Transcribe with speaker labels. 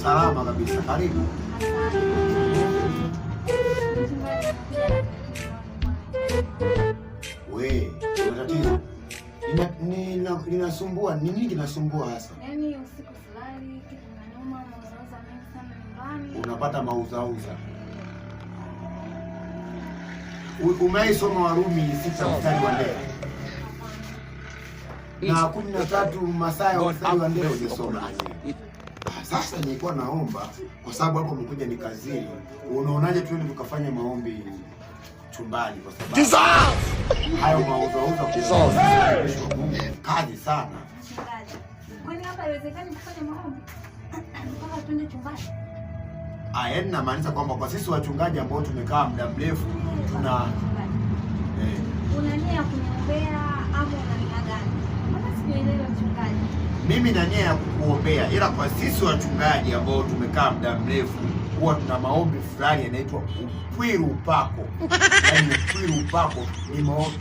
Speaker 1: Salama kabisa. Karibu. We, kuna tatizo? Linasumbua nini? Kinasumbua hasa?
Speaker 2: Yaani usiku silali, kitu kinaniuma, mauzauza mengi sana nyumbani.
Speaker 1: Unapata mauzauza. Umeisoma Warumi 6 mstari wa 4. Na 13 Mathayo mstari wa 4 unasoma. Sasa nilikuwa naomba kwa sababu hapo umekuja ni kazini. Unaonaje tuende tukafanya maombi chumbani kwa sababu hayo mauzauza kwa Mungu kazi sana.
Speaker 2: Kwani hapa haiwezekani kufanya maombi? Mpaka tuende chumbani.
Speaker 1: Yaani namaanisha kwamba kwa sisi wachungaji ambao tumekaa muda mrefu tuna
Speaker 2: una nia ya kuniombea au una nia gani? Hata sielewi mchungaji.
Speaker 1: Mimi na nia ya kukuombea, ila kwa sisi wachungaji ambao tumekaa muda mrefu huwa tuna maombi fulani yanaitwa upwiru upako. Yaani upwiru upako ni maombi